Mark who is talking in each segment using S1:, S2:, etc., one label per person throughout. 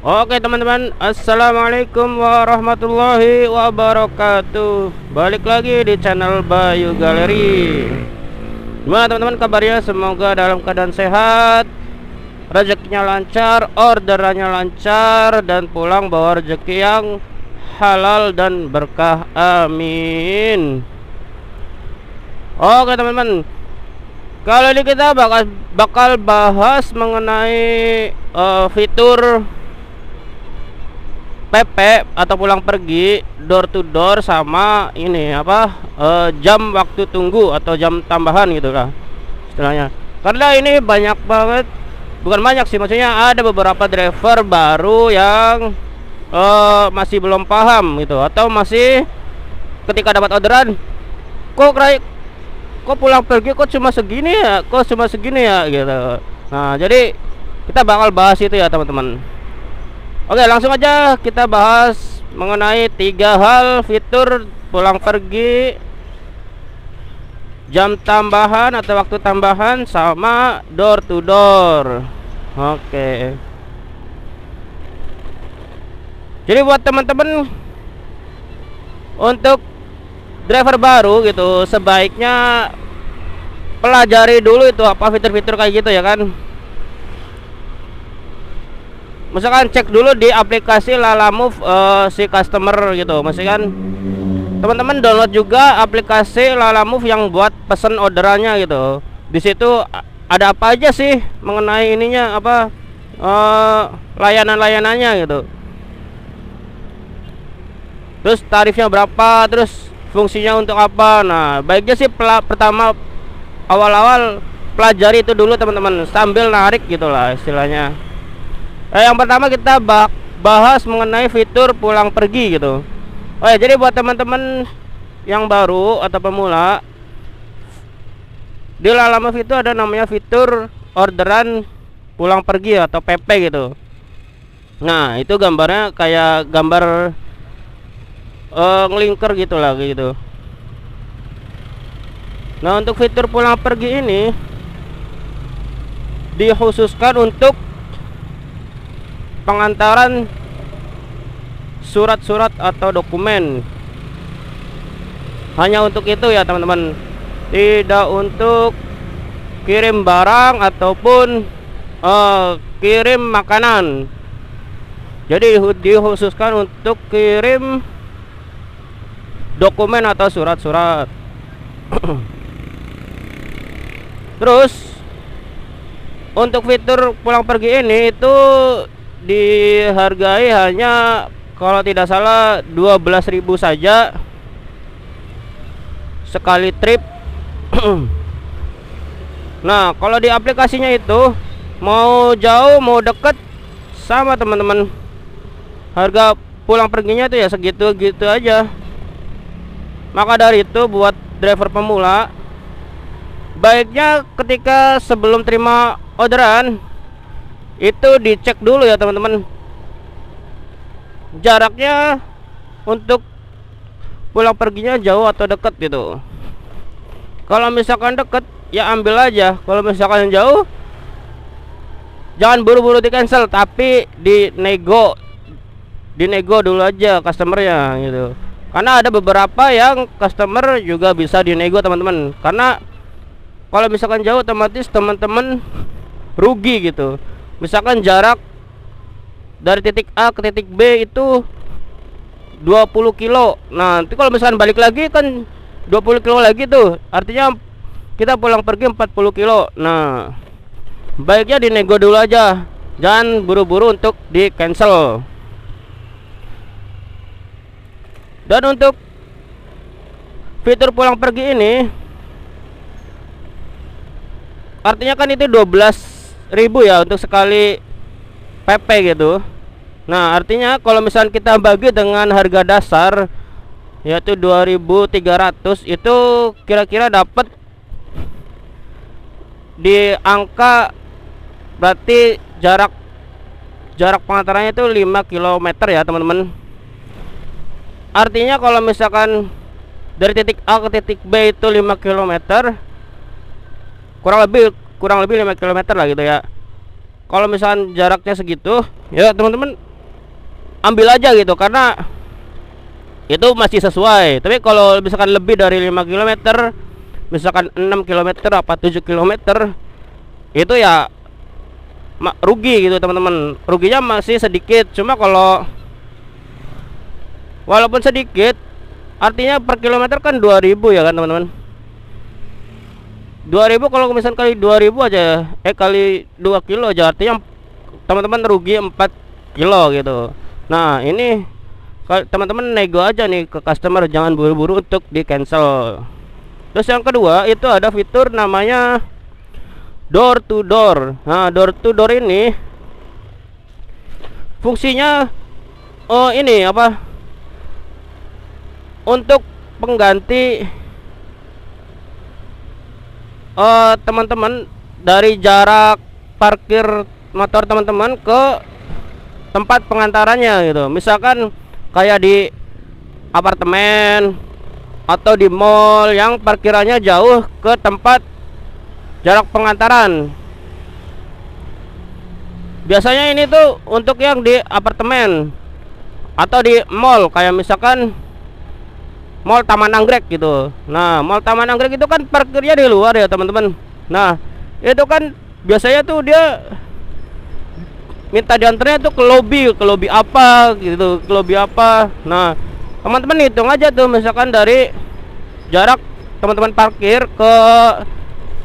S1: Oke teman-teman, assalamualaikum warahmatullahi wabarakatuh. Balik lagi di channel Bayu Galeri. Gimana teman-teman kabarnya? Semoga dalam keadaan sehat, rezekinya lancar, orderannya lancar, dan pulang bawa rezeki yang halal dan berkah, amin. Oke teman-teman, kali ini kita bakal bahas mengenai fitur PP atau pulang pergi, door to door, sama ini jam waktu tunggu atau jam tambahan gitu lah istilahnya. Karena ini banyak banget, bukan banyak sih, maksudnya ada beberapa driver baru yang masih belum paham gitu, atau masih ketika dapat orderan, kok pulang pergi kok cuma segini ya gitu. Nah, jadi kita bakal bahas itu ya teman-teman. Oke, langsung aja kita bahas mengenai 3 hal fitur pulang pergi, jam tambahan atau waktu tambahan, sama door to door. Oke. Jadi buat teman-teman untuk driver baru gitu, sebaiknya pelajari dulu itu apa fitur-fitur kayak gitu ya kan. Misalkan cek dulu di aplikasi Lalamove si customer gitu. Misalkan teman-teman download juga aplikasi Lalamove yang buat pesen orderannya gitu. Di situ ada apa aja sih mengenai ininya, layanan-layanannya gitu. Terus tarifnya berapa, terus fungsinya untuk apa. Nah, baiknya sih pertama awal-awal pelajari itu dulu teman-teman, sambil narik gitulah istilahnya. Yang pertama kita bahas mengenai fitur pulang pergi gitu. Oh ya, jadi buat teman-teman yang baru atau pemula, di Lalamove itu ada namanya fitur orderan pulang pergi atau PP gitu. Nah, itu gambarnya kayak gambar ngelinker gitu lah gitu. Nah, untuk fitur pulang pergi ini dikhususkan untuk pengantaran surat-surat atau dokumen. Hanya untuk itu ya teman-teman, tidak untuk kirim barang ataupun kirim makanan. Jadi dikhususkan untuk kirim dokumen atau surat-surat. Terus untuk fitur pulang pergi ini itu dihargai hanya kalau tidak salah 12.000 saja sekali trip. Nah, kalau di aplikasinya itu mau jauh mau deket sama teman-teman, harga pulang perginya itu ya segitu-gitu aja. Maka dari itu buat driver pemula, baiknya ketika sebelum terima orderan itu dicek dulu ya teman-teman, jaraknya untuk pulang perginya jauh atau dekat gitu. Kalau misalkan dekat ya ambil aja, kalau misalkan jauh jangan buru-buru di cancel, tapi dinego dulu aja customernya gitu. Karena ada beberapa yang customer juga bisa dinego teman-teman, karena kalau misalkan jauh otomatis teman-teman rugi gitu. Misalkan jarak dari titik A ke titik B itu 20 kilo. Nah, nanti kalau misalkan balik lagi kan 20 kilo lagi tuh, artinya kita pulang pergi 40 kilo. Nah, baiknya dinego dulu aja, jangan buru-buru untuk di cancel. Dan untuk fitur pulang pergi ini, artinya kan itu 12.000 ya untuk sekali PP gitu. Nah, artinya kalau misalnya kita bagi dengan harga dasar yaitu 2.300, itu kira-kira dapat di angka, berarti jarak pengantarannya itu 5 km ya teman-teman. Artinya kalau misalkan dari titik A ke titik B itu 5 km, kurang lebih 5 km lah gitu ya. Kalau misalkan jaraknya segitu ya teman-teman, ambil aja gitu, karena itu masih sesuai. Tapi kalau misalkan lebih dari 5 km, misalkan 6 km apa 7 km, itu ya rugi gitu teman-teman. Ruginya masih sedikit, cuma kalau walaupun sedikit, artinya per kilometer kan 2.000 ya kan teman-teman. 2.000 kalau misalkan kali 2.000 aja, kali 2 kilo aja, artinya teman-teman rugi 4 kilo gitu. Nah ini teman-teman nego aja nih ke customer, jangan buru-buru untuk di cancel. Terus yang kedua itu ada fitur namanya door to door. Nah door to door ini fungsinya ini apa, untuk pengganti teman-teman dari jarak parkir motor teman-teman ke tempat pengantarannya gitu. Misalkan kayak di apartemen atau di mall yang parkirannya jauh ke tempat jarak pengantaran. Biasanya ini tuh untuk yang di apartemen atau di mall, kayak misalkan mall Taman Anggrek gitu. Nah mall Taman Anggrek itu kan parkirnya di luar ya teman-teman. Nah itu kan biasanya tuh dia minta diantarnya tuh ke lobby apa gitu, ke lobby apa. Nah teman-teman hitung aja tuh, misalkan dari jarak teman-teman parkir ke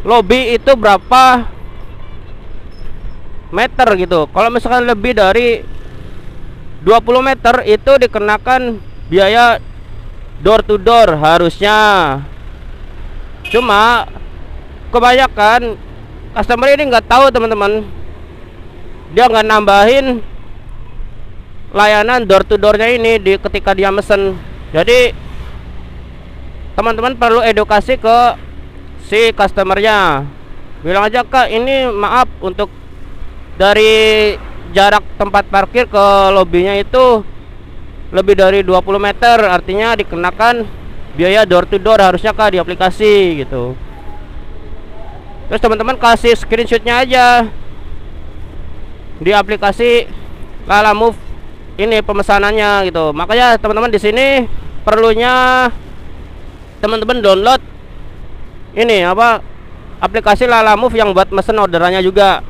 S1: lobby itu berapa meter gitu. Kalau misalkan lebih dari 20 meter itu dikenakan biaya door to door harusnya. Cuma kebanyakan customer ini nggak tahu teman-teman, dia nggak nambahin layanan door to doornya ini ketika dia mesen. Jadi teman-teman perlu edukasi ke si customernya, bilang aja, Kak ini maaf, untuk dari jarak tempat parkir ke lobbynya itu lebih dari 20 meter, artinya dikenakan biaya door to door harusnya Kak di aplikasi gitu. Terus teman-teman kasih screenshotnya aja di aplikasi Lalamove ini pemesanannya gitu. Makanya teman-teman di sini perlunya teman-teman download ini apa, aplikasi Lalamove yang buat mesen orderannya juga,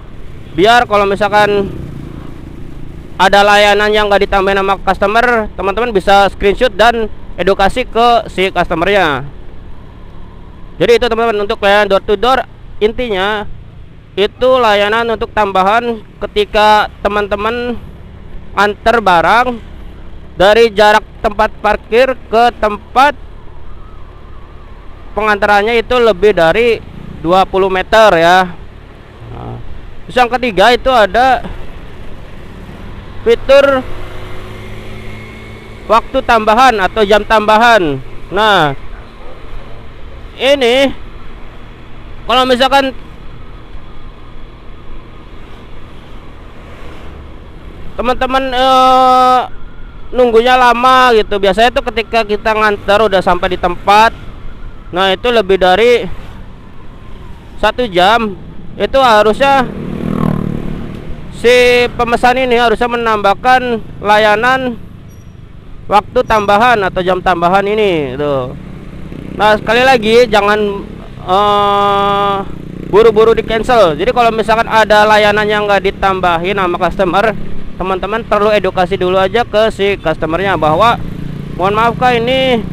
S1: biar kalau misalkan ada layanan yang nggak ditambahin sama customer, teman-teman bisa screenshot dan edukasi ke si customernya. Jadi itu teman-teman untuk layanan door to door. Intinya itu layanan untuk tambahan ketika teman-teman antar barang dari jarak tempat parkir ke tempat pengantarannya itu lebih dari 20 meter ya. Nah, terus yang ketiga itu ada fitur waktu tambahan atau jam tambahan. Nah ini kalau misalkan teman-teman nunggunya lama gitu, biasanya tuh ketika kita nganter udah sampai di tempat, nah itu lebih dari 1 jam, itu harusnya si pemesan ini harusnya menambahkan layanan waktu tambahan atau jam tambahan ini tuh. Nah sekali lagi jangan buru-buru di cancel. Jadi kalau misalkan ada layanan yang nggak ditambahin sama customer, teman-teman perlu edukasi dulu aja ke si customernya bahwa mohon maaf Kak, ini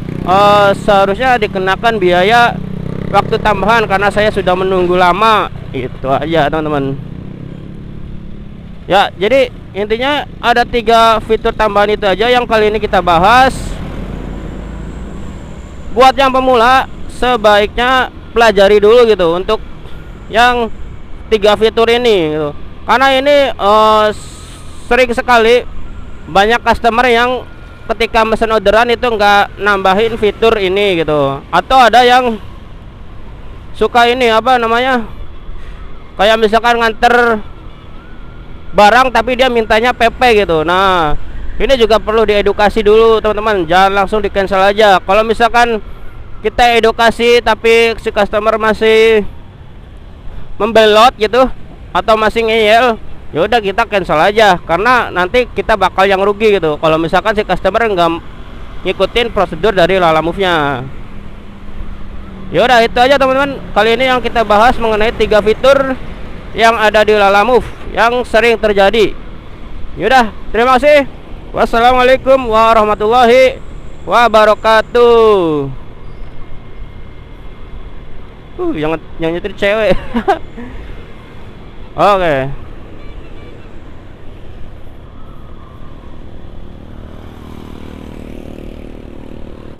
S1: seharusnya dikenakan biaya waktu tambahan karena saya sudah menunggu lama. Itu aja teman-teman ya. Jadi intinya ada 3 fitur tambahan itu aja yang kali ini kita bahas. Buat yang pemula sebaiknya pelajari dulu gitu untuk yang 3 fitur ini gitu. Karena ini sering sekali banyak customer yang ketika mesen orderan itu nggak nambahin fitur ini gitu. Atau ada yang suka ini apa namanya, kayak misalkan nganter barang tapi dia mintanya PP gitu. Nah ini juga perlu diedukasi dulu teman-teman, jangan langsung di cancel aja. Kalau misalkan kita edukasi tapi si customer masih membelot gitu atau masih ngeyel, ya udah kita cancel aja, karena nanti kita bakal yang rugi gitu kalau misalkan si customer nggak ngikutin prosedur dari Lalamove-nya. Ya udah itu aja teman-teman, kali ini yang kita bahas mengenai 3 fitur yang ada di Lalamove yang sering terjadi. Yaudah, terima kasih. Wassalamualaikum warahmatullahi wabarakatuh. Yang nyetir cewek. Oke.